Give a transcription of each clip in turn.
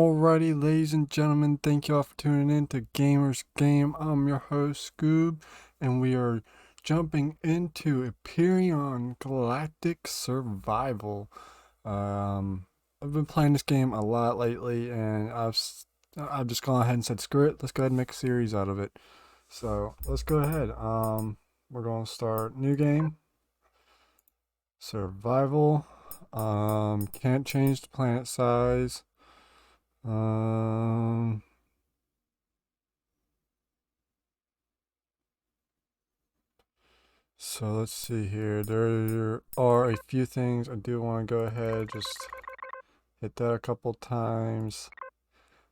Alrighty, ladies and gentlemen, thank you all for tuning in to Gamers Game. I'm your host, Scoob, and we are jumping into Empyrion Galactic Survival. I've been playing this game a lot lately, and I've just gone ahead and said, screw it, let's go ahead and make a series out of it. So let's go ahead. We're going to start new game, survival. Can't change the planet size. Um, so let's see here. There are a few things I do want to go ahead, just hit that a couple times.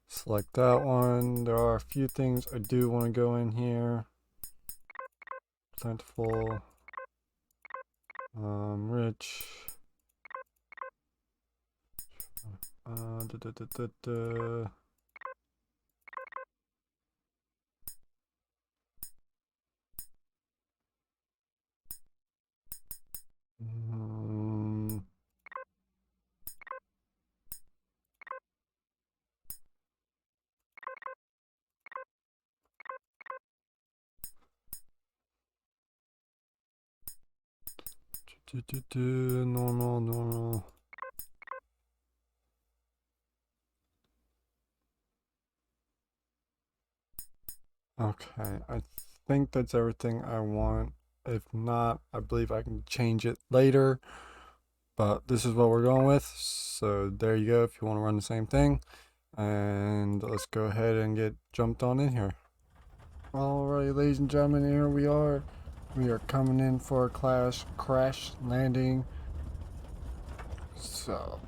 Select that one. There are a few things I do want to go in here. Plentiful. Rich. Da, da, da, da, da. Normal. Okay, I think that's everything I want. If not, I believe I can change it later. But this is what we're going with. So there you go if you want to run the same thing. And let's go ahead and get jumped on in here. Alright, ladies and gentlemen, here we are. We are coming in for a crash landing. So,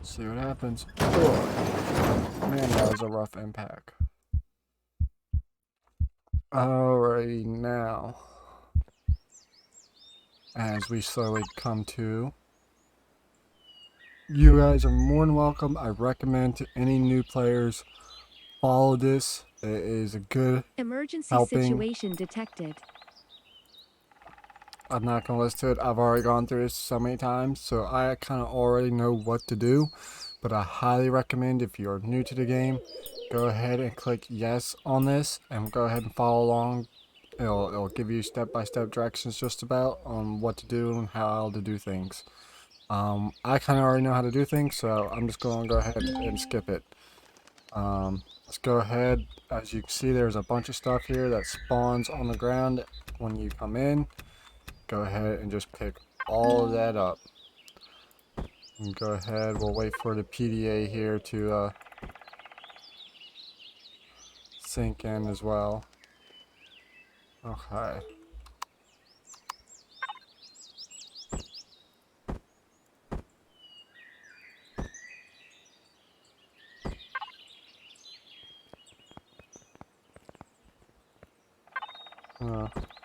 see what happens. Oh, man, that was a rough impact. Alrighty, now, as we slowly come to, you guys are more than welcome. I recommend to any new players, follow this. It is a good Emergency helping. situation detected. I'm not going to listen to it. I've already gone through this so many times, so I kind of already know what to do. But I highly recommend, if you're new to the game, go ahead and click yes on this and go ahead and follow along. It'll give you step-by-step directions just about on what to do and how to do things. I kind of already know how to do things, so I'm just going to go ahead and skip it. Let's go ahead. As you can see, there's a bunch of stuff here that spawns on the ground when you come in. Go ahead and just pick all of that up. And go ahead, we'll wait for the PDA here to sink in as well. Okay.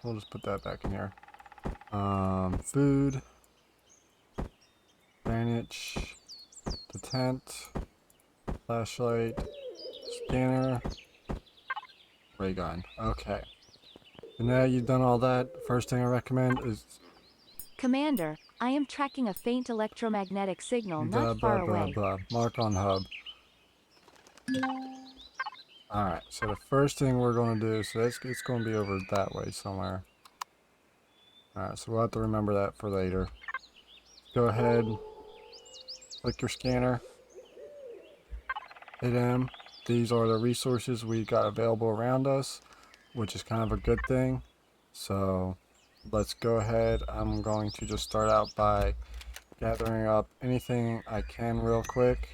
We'll just put that back in here. Food, bandage, the tent, flashlight, scanner, ray gun. Okay. And now you've done all that, first thing I recommend is Commander, I am tracking a faint electromagnetic signal not far away. Mark on hub. Alright, so the first thing we're going to do, so it's going to be over that way somewhere. Alright, so we'll have to remember that for later. Go ahead, click your scanner, hit M. These are the resources we got available around us, which is kind of a good thing. So let's go ahead. I'm going to just start out by gathering up anything I can real quick.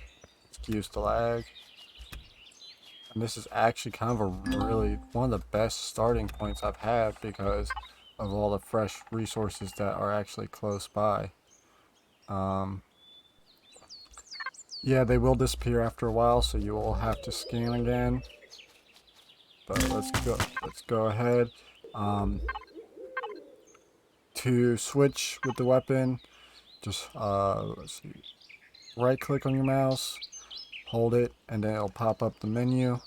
Excuse the lag. And this is actually kind of a really one of the best starting points I've had because of all the fresh resources that are actually close by. Yeah, they will disappear after a while, so you will have to scan again. But let's go ahead. To switch with the weapon, just let's see, right click on your mouse, hold it, and then it'll pop up the menu.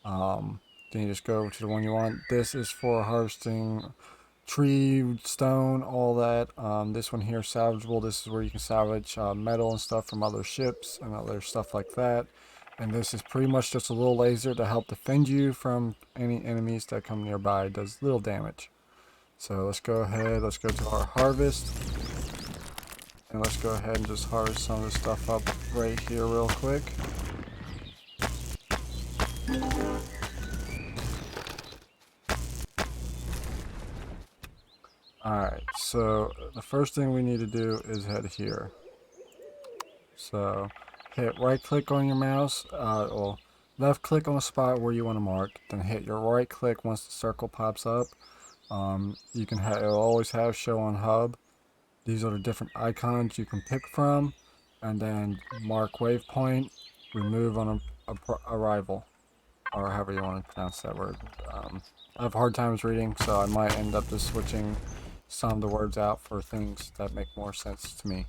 Then you just go over to the one you want. This is for harvesting tree, stone, all that. This one here, salvageable. This is where you can salvage metal and stuff from other ships and other stuff like that. And this is pretty much just a little laser to help defend you from any enemies that come nearby. It does little damage. So let's go ahead, let's go to our harvest. And let's go ahead and just harvest some of this stuff up right here real quick. Alright, so the first thing we need to do is head here. So hit right click on your mouse, or left click on a spot where you want to mark, then hit your right click once the circle pops up. You can have, it'll always have show on hub. These are the different icons you can pick from, and then mark waypoint, remove on arrival, or however you want to pronounce that word. I have hard times reading, so I might end up just switching some of the words out for things that make more sense to me.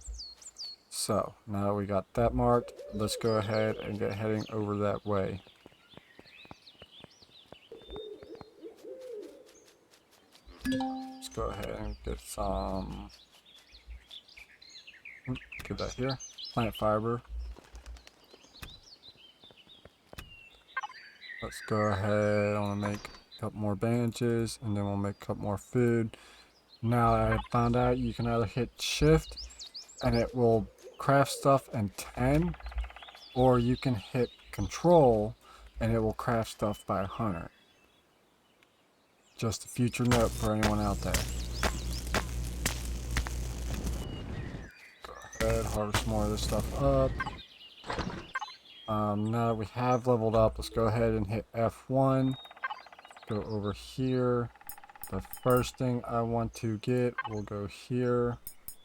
So now that we got that marked, let's go ahead and get heading over that way. Let's go ahead and get some. Get that here. Plant fiber. Let's go ahead. I want to make a couple more bandages, and then we'll make a couple more food. Now I found out you can either hit shift and it will craft stuff in 10, or you can hit control and it will craft stuff by 100. Just a future note for anyone out there. Go ahead, harvest more of this stuff up. Now that we have leveled up, let's go ahead and hit F1. Go over here. The first thing I want to get will go here.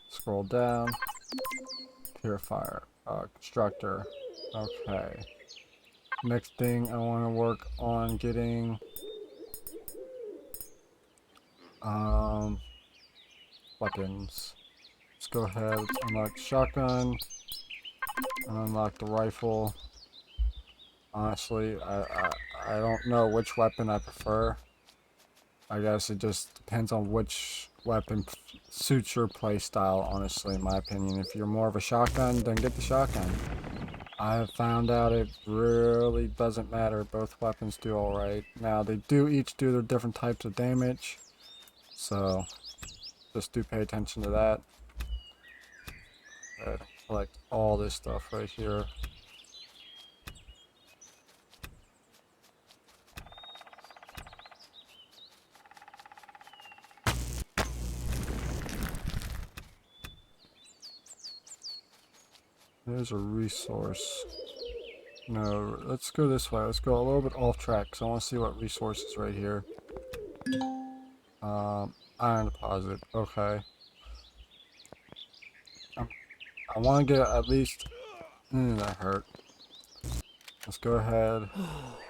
Scroll down. Purifier. Constructor. Okay. Next thing I want to work on getting weapons. Let's go ahead, unlock the shotgun, and unlock the rifle. Honestly, I don't know which weapon I prefer. I guess it just depends on which weapon suits your playstyle, honestly, in my opinion. If you're more of a shotgun, then get the shotgun. I have found out it really doesn't matter. Both weapons do alright. Now, they do each do their different types of damage, so just do pay attention to that. Collect all this stuff right here. There's a resource. No, let's go this way. Let's go a little bit off track because I want to see what resources right here. Iron deposit. Okay. I want to get at least. That hurt. Let's go ahead.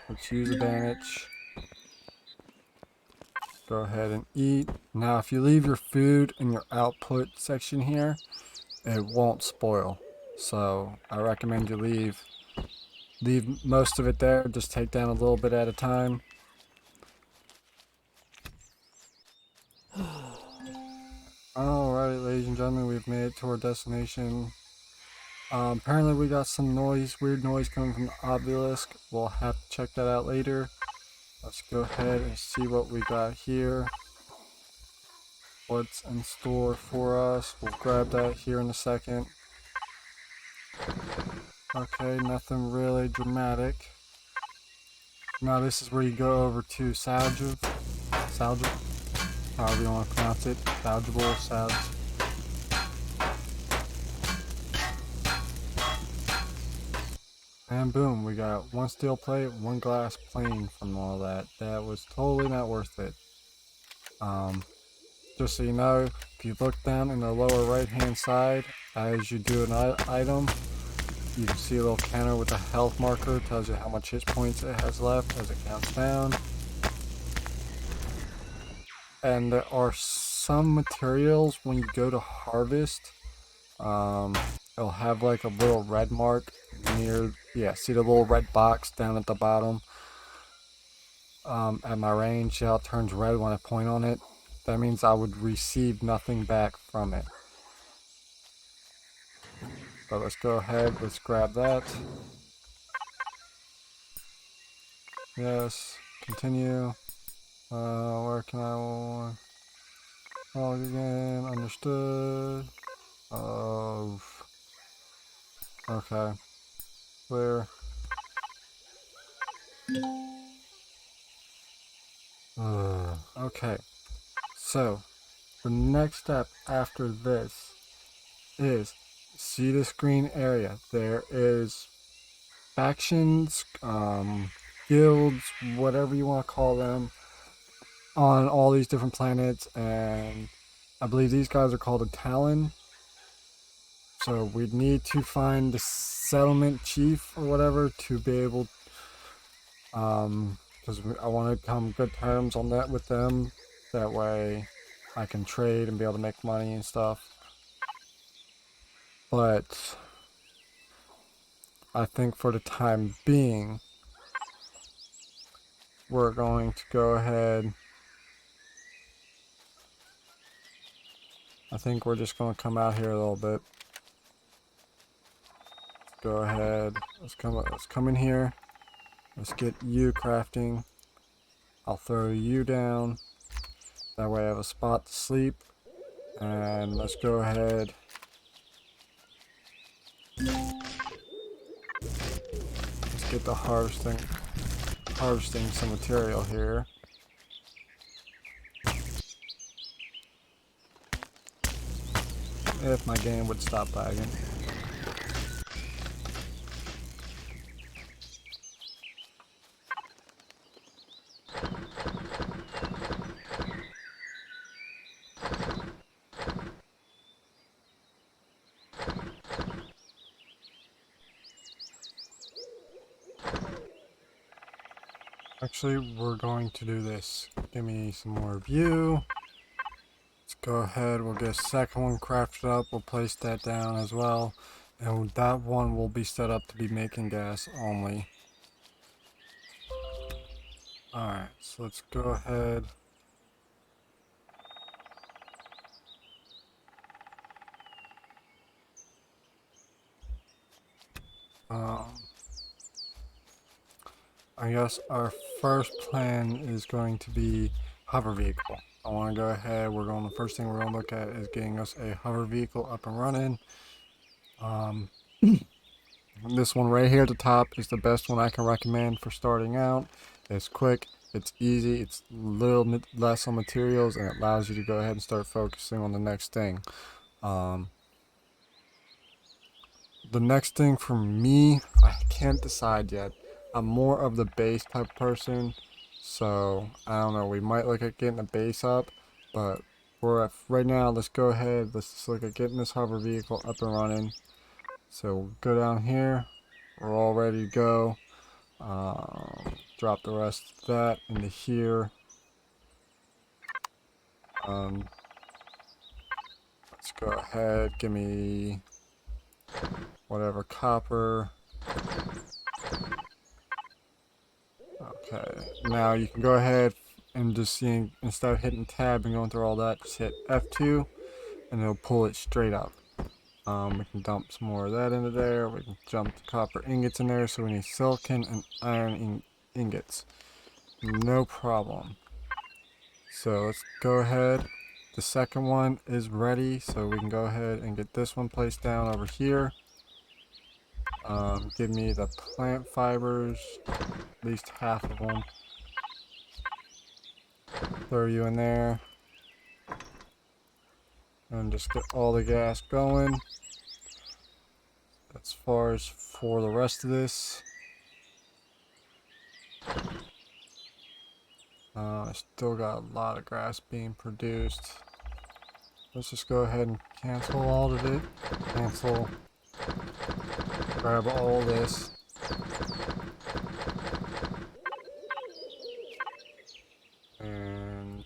Let's use a bandage. Go ahead and eat. Now, if you leave your food in your output section here, it won't spoil. So I recommend you leave most of it there. Just take down a little bit at a time. Alright, ladies and gentlemen, we've made it to our destination. Apparently we got some noise, weird noise coming from the obelisk. We'll have to check that out later. Let's go ahead and see what we got here. What's in store for us. We'll grab that here in a second. Okay, nothing really dramatic. Now this is where you go over to Salgiv, however you want to pronounce it. Salgible. And boom, we got one steel plate, one glass plane from all that. That was totally not worth it. Just so you know, if you look down in the lower right hand side, as you do an item, you can see a little counter with a health marker. It tells you how much hit points it has left as it counts down. And there are some materials when you go to harvest, it'll have like a little red mark near, see the little red box down at the bottom. At my range, see how it turns red when I point on it? That means I would receive nothing back from it. But let's go ahead, let's grab that. Yes. Continue. Where can I log again? Understood. Okay. Clear. Okay. So, the next step after this is, see this green area. There is factions, guilds, whatever you want to call them, on all these different planets, and I believe these guys are called a Talon. So we need to find the settlement chief or whatever to be able, because I want to come good terms on that with them. That way, I can trade and be able to make money and stuff. But I think for the time being, we're going to go ahead. I think we're just going to come out here a little bit. Go ahead. Let's come in here. Let's get you crafting. I'll throw you down. That way I have a spot to sleep. And let's go ahead. Let's get the harvesting some material here. If my game would stop lagging. Actually, we're going to do this. Give me some more view. Let's go ahead. We'll get a second one crafted up. We'll place that down as well. And that one will be set up to be making gas only. Alright, so let's go ahead. I guess our first plan is going to be hover vehicle. I want to go ahead. The first thing we're going to look at is getting us a hover vehicle up and running. This one right here at the top is the best one I can recommend for starting out. It's quick, it's easy, it's a little bit less on materials, and it allows you to go ahead and start focusing on the next thing. The next thing for me, I can't decide yet. I'm more of the base type person, so I don't know. We might look at getting the base up, but right now. Let's go ahead. Let's just look at getting this hover vehicle up and running. So we'll go down here. We're all ready to go. Drop the rest of that into here. Let's go ahead. Give me whatever copper. Okay, now you can go ahead and just instead of hitting tab and going through all that, just hit F2 and it'll pull it straight up. We can dump some more of that into there. We can jump the copper ingots in there, so we need silicon and iron ingots. No problem. So let's go ahead. The second one is ready, so we can go ahead and get this one placed down over here. Give me the plant fibers, at least half of them. Throw you in there. And just get all the gas going. As far as for the rest of this, I still got a lot of grass being produced. Let's just go ahead and cancel all of it. Cancel. Grab all this. And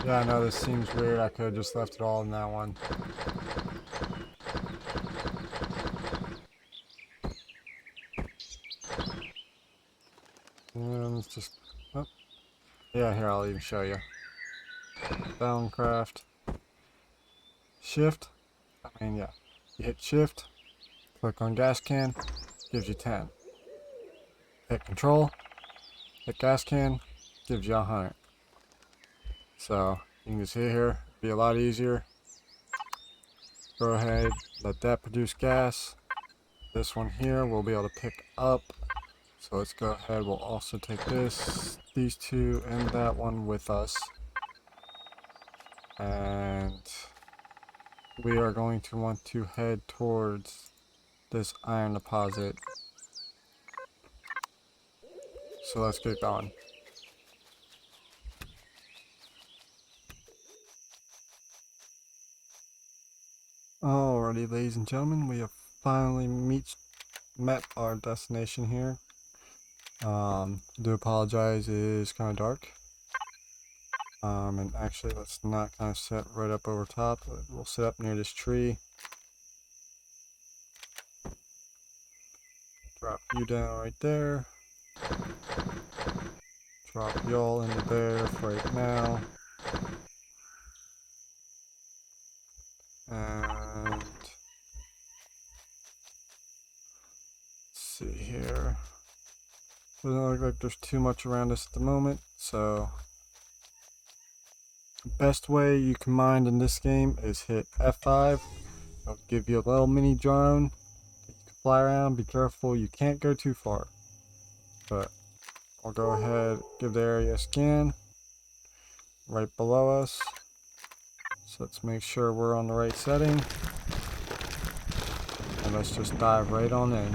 yeah, I know this seems weird. I could have just left it all in that one. And let's just, oh, yeah, here, I'll even show you. Downcraft. Shift. Yeah. You hit shift, click on gas can, gives you 10. Hit control, The gas can gives you 100. So you can just hit here, be a lot easier. Go ahead, let that produce gas. This one here we'll be able to pick up. So let's go ahead, we'll also take these two and that one with us. And we are going to want to head towards this iron deposit. So let's get going. Alrighty, ladies and gentlemen, we have finally met our destination here. I do apologize, it is kind of dark. And actually, let's not kind of set right up over top. We'll sit up near this tree. Drop you down right there. Drop y'all into there for right now. And let's see here. Doesn't look like there's too much around us at the moment, so the best way you can mine in this game is hit F5. It'll give you a little mini drone. You can fly around, be careful, you can't go too far. But I'll go ahead, give the area a scan right below us. So let's make sure we're on the right setting. And let's just dive right on in.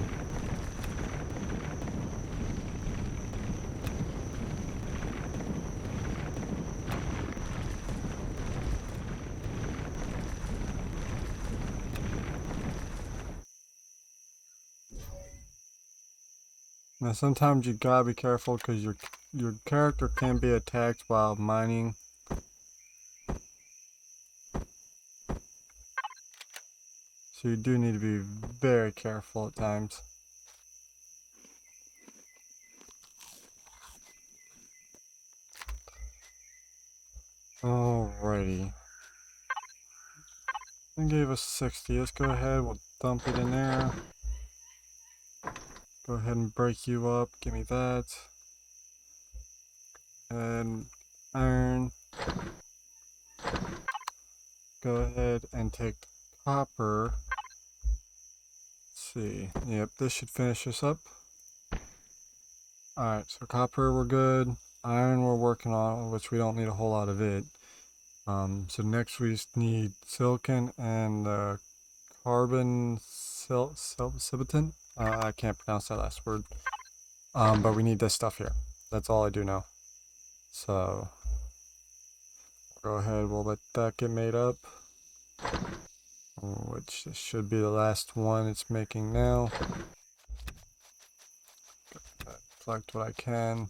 Now sometimes you gotta be careful because your character can be attacked while mining. So you do need to be very careful at times. Alrighty. It gave us 60. Let's go ahead, we'll dump it in there. Go ahead and break you up, give me that. And iron. Go ahead and take copper. Let's see. Yep, this should finish us up. Alright, so copper we're good. Iron we're working on, which we don't need a whole lot of it. So next we just need silicon and carbon silicium. I can't pronounce that last word. But we need this stuff here. That's all I do know. So go ahead, we'll let that get made up. Which should be the last one it's making now. Collect what I can.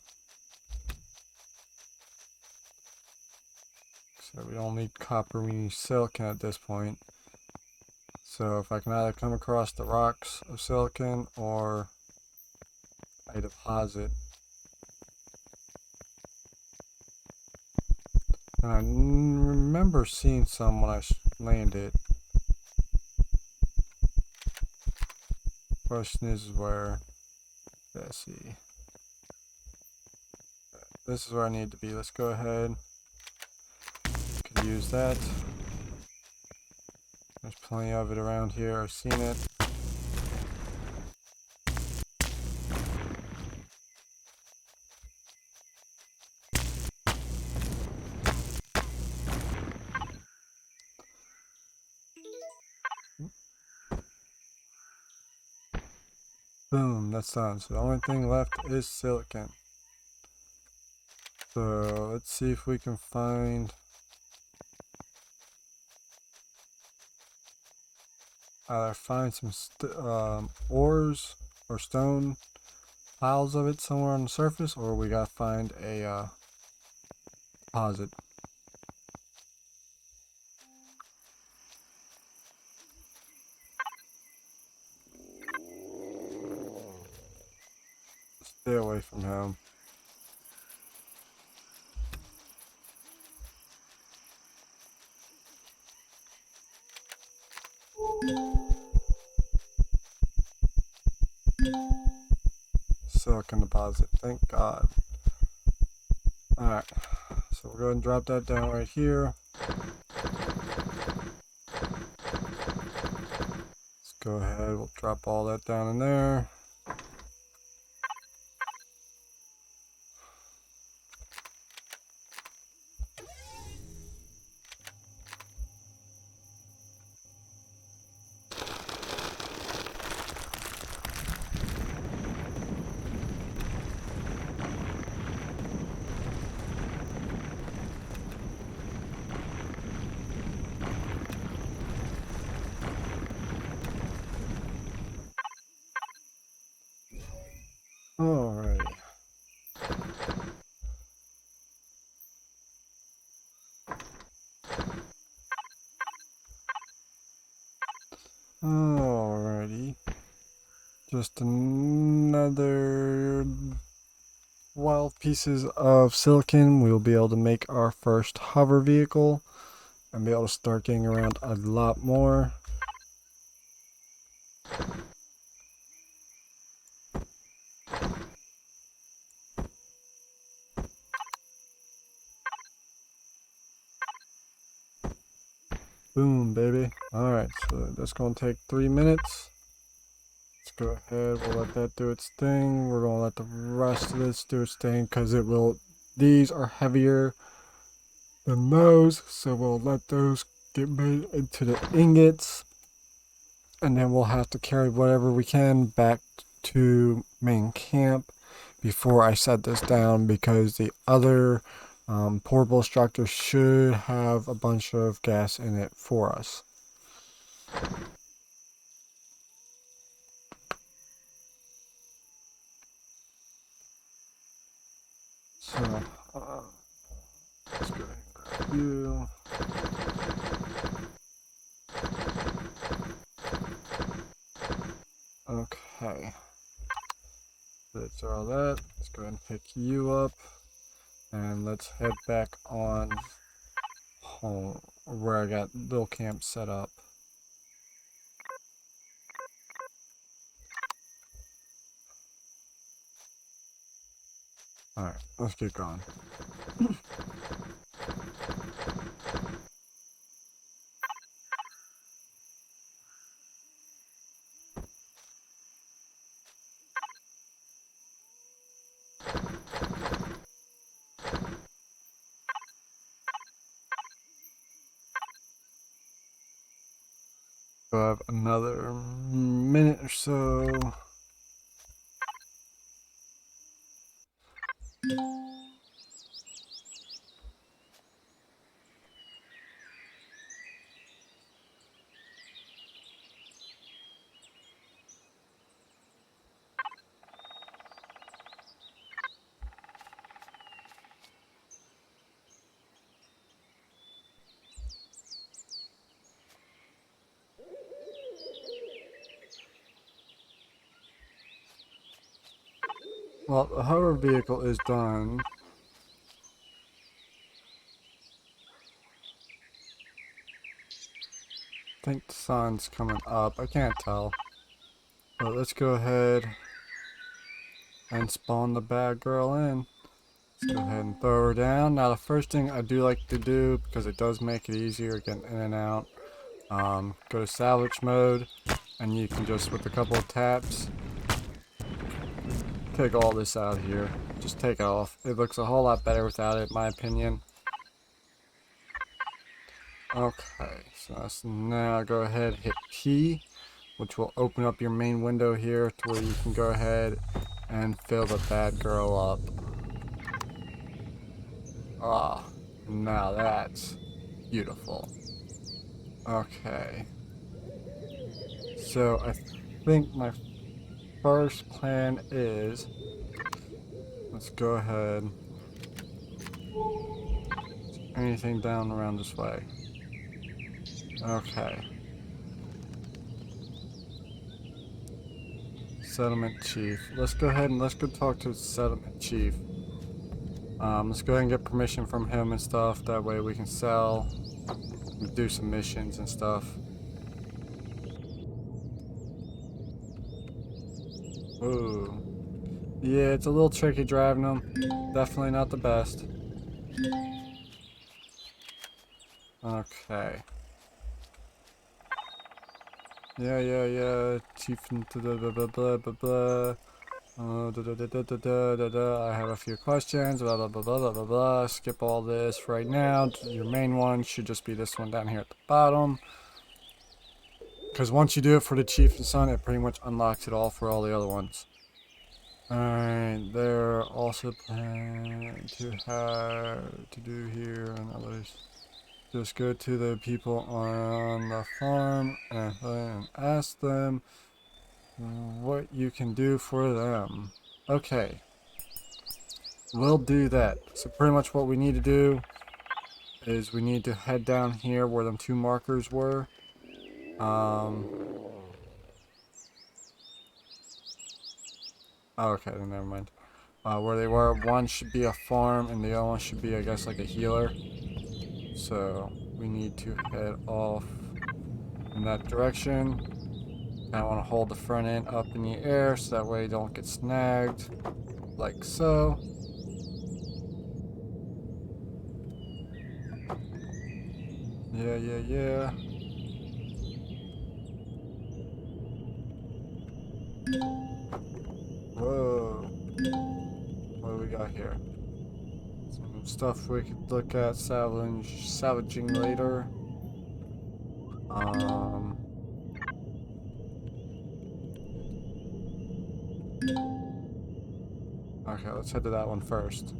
So we don't need copper, we need silicon at this point. So if I can either come across the rocks of silicon or I deposit. And I remember seeing some when I landed. Question is where. Let's see. This is where I need to be. Let's go ahead. Could use that. There's plenty of it around here. I've seen it. Boom, that's done. So the only thing left is silicon. So let's see if we can find either find some ores or stone piles of it somewhere on the surface, or we gotta find a deposit. Stay away from him. Silicon deposit, thank God. Alright, so we'll go ahead and drop that down right here. Let's go ahead, we'll drop all that down in there. Alrighty. Alrighty. Just another 12 pieces of silicon. We'll be able to make our first hover vehicle and be able to start getting around a lot more. Boom, baby. Alright, so that's going to take 3 minutes. Let's go ahead, we'll let that do its thing. We're going to let the rest of this do its thing because it will, these are heavier than those, so we'll let those get made into the ingots. And then we'll have to carry whatever we can back to main camp before I set this down, because the other portable structure should have a bunch of gas in it for us. So, let's go ahead and grab you. Okay. That's all that. Let's go ahead and pick you up. And let's head back on home where I got little camp set up. Alright, let's get going. So I have another minute or so. Well, the hover vehicle is done. I think the sun's coming up. I can't tell. But let's go ahead and spawn the bad girl in. Let's go ahead and throw her down. Now the first thing I do like to do, because it does make it easier getting in and out, go to salvage mode, and you can just, with a couple of taps, take all this out of here. Just take it off. It looks a whole lot better without it, in my opinion. Okay, so let's now go ahead and hit P, which will open up your main window here to where you can go ahead and fill the bad girl up. Ah, now that's beautiful. Okay. So I think my first plan is, let's go ahead. Anything down around this way? Okay. Settlement chief. Let's go ahead and let's go talk to the settlement chief. Let's go ahead and get permission from him and stuff. That way we can sell, do some missions and stuff. Ooh. Yeah, it's a little tricky driving them. Definitely not the best. Okay. Yeah. Chief blah blah blah blah blah blah. I have a few questions. Blah blah blah blah blah blah blah. Skip all this right now. Your main one should just be this one down here at the bottom. Because once you do it for the chief and son, it pretty much unlocks it all for all the other ones. Alright, they're also planning to have to do here and others. Just go to the people on the farm and ask them what you can do for them. Okay, we'll do that. So pretty much what we need to do is we need to head down here where them two markers were. Okay, then never mind. Where they were, one should be a farm and the other one should be, I guess, like a healer. So we need to head off in that direction. I want to hold the front end up in the air so that way you don't get snagged, like so. Yeah. Whoa. What do we got here? Some stuff we could look at salvaging later. Okay, let's head to that one first.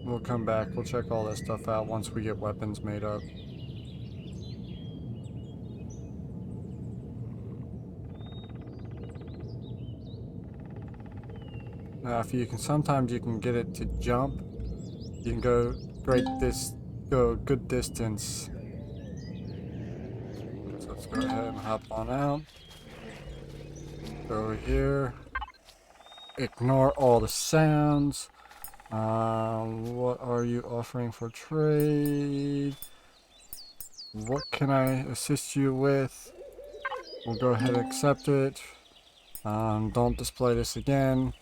We'll come back. We'll check all this stuff out once we get weapons made up. Now, if you can, sometimes you can get it to jump. You can go go a good distance. So let's go ahead and hop on out. Go over here. Ignore all the sounds. What are you offering for trade? What can I assist you with? We'll go ahead and accept it. Don't display this again.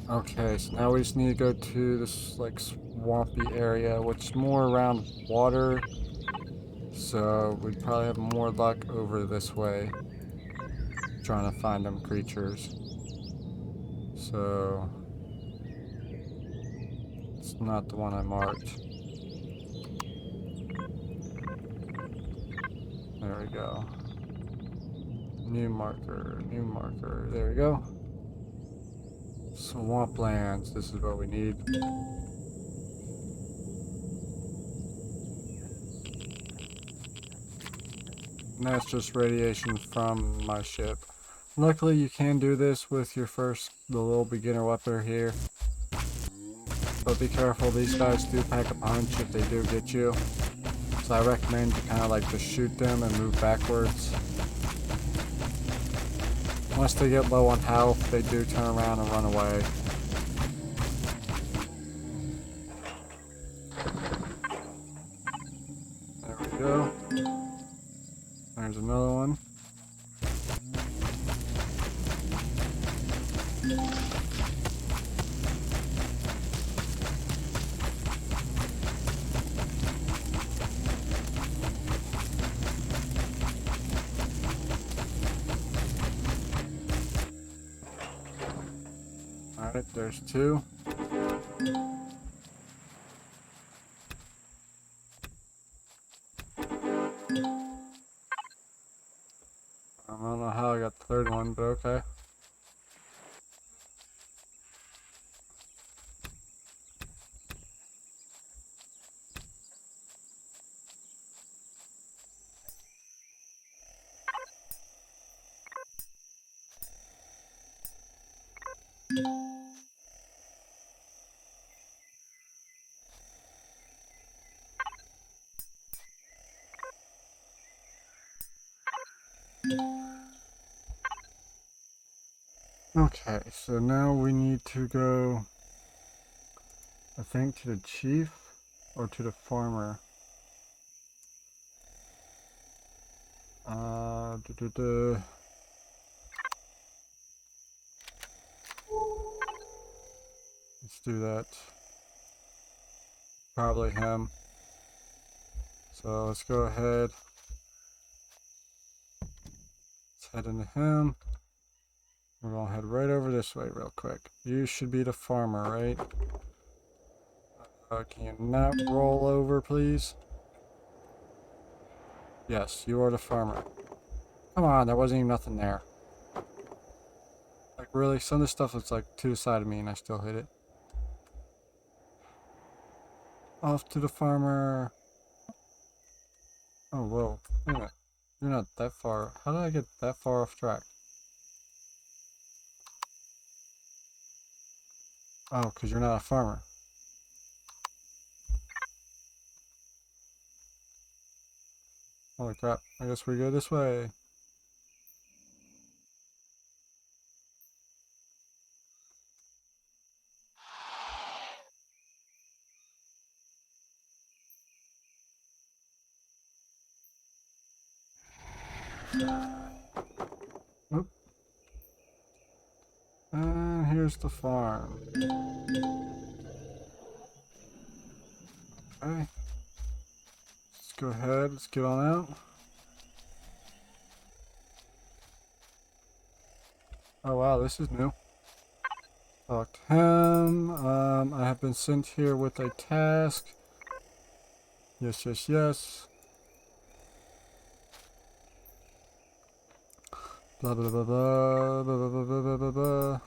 Okay, so now we just need to go to this like swampy area, which is more around water. So we'd probably have more luck over this way, trying to find them creatures. So it's not the one I marked. There we go. New marker, there we go. Swamplands, this is what we need. And that's just radiation from my ship. Luckily you can do this with your the little beginner weapon here. But be careful, these guys do pack a punch if they do get you. So I recommend you kind of like just shoot them and move backwards. Once they get low on health, they do turn around and run away. There we go. There's another one. Alright, there's two. I don't know how I got the third one, but okay. Okay, so now we need to go, I think, to the chief or to the farmer. Let's do that. Probably him. So let's go ahead. Let's head into him. We're gonna head right over this way real quick. You should be the farmer, right? Can you not roll over, please? Yes, you are the farmer. Come on, there wasn't even nothing there. Like, really? Some of this stuff is like to the side of me and I still hit it. Off to the farmer. Oh, whoa. Wait a minute. You're not that far. How did I get that far off track? Oh, because you're not a farmer. Holy crap. I guess we go this way. Oop. And here's the farm. Okay. Let's go ahead. Let's get on out. Oh, wow. This is new. Talk to him. I have been sent here with a task. Yes, yes, yes. Blah, blah, blah, blah, blah, blah, blah, blah, blah, blah, blah.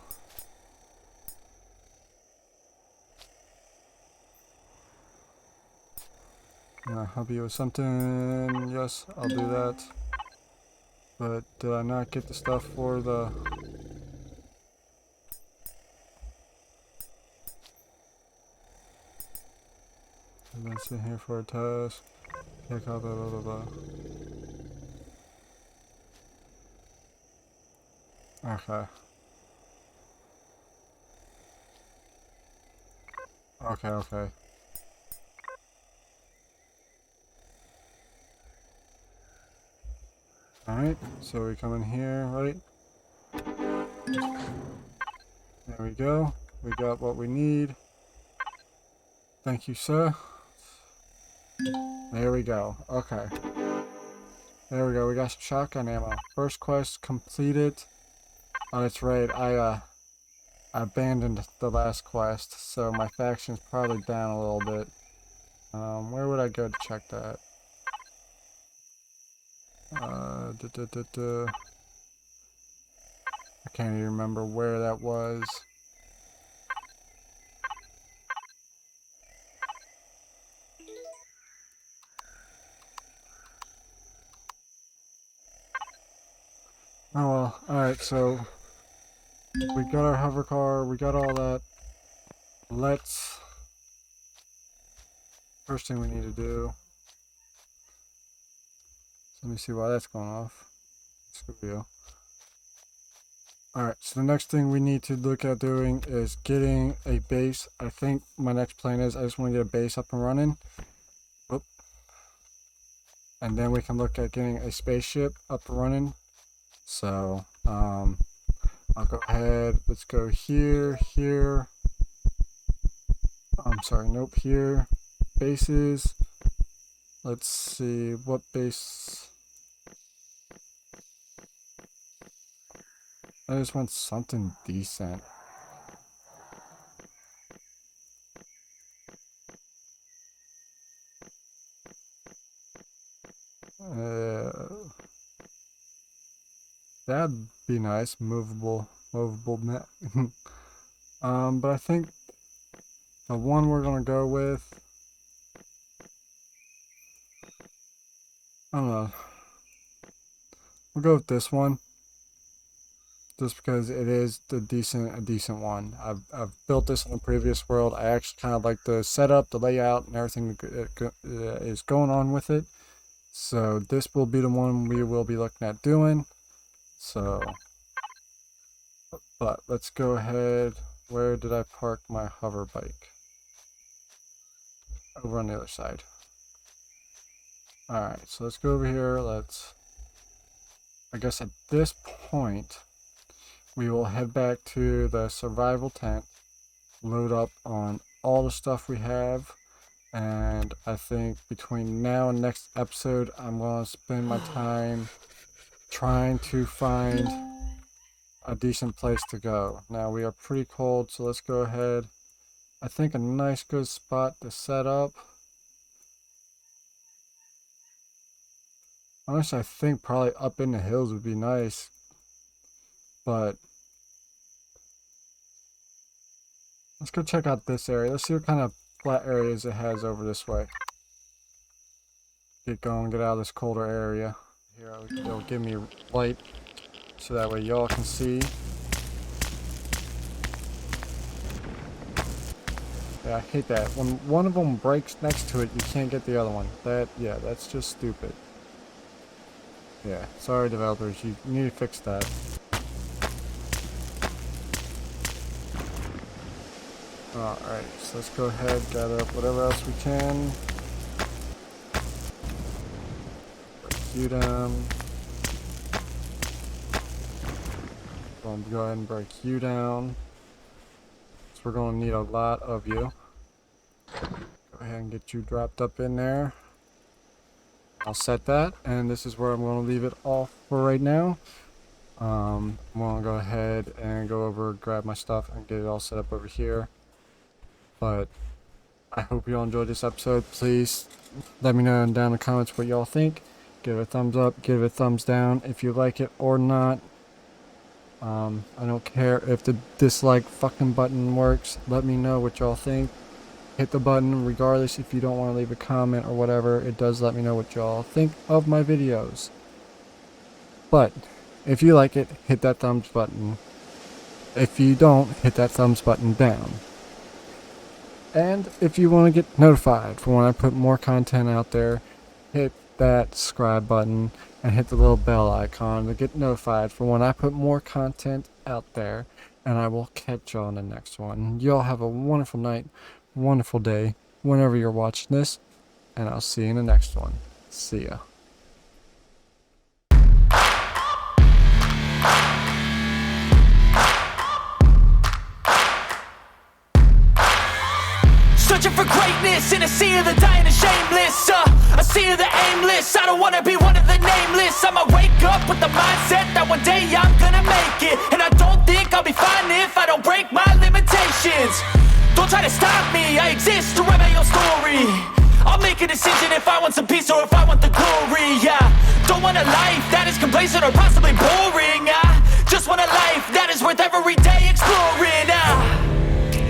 Can I help you with something? Yes, I'll do that. But did I not get the stuff for the... I've been sitting here for a task. Check out blah, blah, blah, blah. Okay. Okay, okay. Alright, so we come in here, right? There we go. We got what we need. Thank you, sir. There we go. Okay. There we go. We got some shotgun ammo. First quest completed. Oh, that's right. I abandoned the last quest, so my faction's probably down a little bit. Where would I go to check that? I can't even remember where that was. Oh well. Alright, so we got our hover car, we got all that. Let's... First thing we need to do... Let me see why that's going off. Screw you. Alright, so the next thing we need to look at doing is getting a base. I think my next plan is I just want to get a base up and running. Oop. And then we can look at getting a spaceship up and running. So, I'll go ahead. Let's go here, here. I'm sorry, nope, here. Bases. Let's see, what base... I just want something decent. That'd be nice, movable map. But I think the one we're gonna go with, I don't know. We'll go with this one, just because it is a decent one. I've built this in the previous world. I actually kind of like the setup, the layout, and everything that is going on with it. So this will be the one we will be looking at doing. So, but let's go ahead. Where did I park my hover bike? Over on the other side. Alright, so let's go over here. Let's I guess at this point, we will head back to the survival tent, load up on all the stuff we have, and I think between now and next episode, I'm going to spend my time trying to find a decent place to go. Now, we are pretty cold, so let's go ahead. I think a nice good spot to set up. Honestly, I think probably up in the hills would be nice, but let's go check out this area. Let's see what kind of flat areas it has over this way. Get going, get out of this colder area. Here, it'll give me light so that way y'all can see. Yeah, I hate that. When one of them breaks next to it, you can't get the other one. Yeah, that's just stupid. Yeah, sorry developers, you need to fix that. Alright, so let's go ahead, gather up whatever else we can. Break you down. Go ahead and break you down. So we're going to need a lot of you. Go ahead and get you dropped up in there. I'll set that, and this is where I'm going to leave it off for right now. I'm going to go ahead and go over, grab my stuff, and get it all set up over here. But I hope you all enjoyed this episode. Please let me know down in the comments what y'all think. Give it a thumbs up, give it a thumbs down if you like it or not. I don't care if the dislike fucking button works. Let me know what y'all think. Hit the button regardless if you don't want to leave a comment or whatever. It does let me know what y'all think of my videos. But if you like it, hit that thumbs button. If you don't, hit that thumbs button down. And if you want to get notified for when I put more content out there, hit that subscribe button and hit the little bell icon to get notified for when I put more content out there. And I will catch y'all in the next one. Y'all have a wonderful night, wonderful day, whenever you're watching this. And I'll see you in the next one. See ya. Searching for greatness in a sea of the dying and shameless, a sea of the aimless. I don't wanna be one of the nameless. I'ma wake up with the mindset that one day I'm gonna make it. And I don't think I'll be fine if I don't break my limitations. Don't try to stop me, I exist to write my own story. I'll make a decision if I want some peace or if I want the glory. Yeah, don't want a life that is complacent or possibly boring. I just want a life that is worth every day exploring.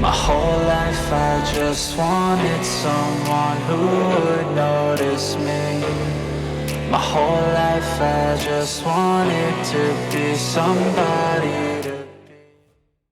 My whole life I just wanted someone who would notice me. My whole life I just wanted to be somebody to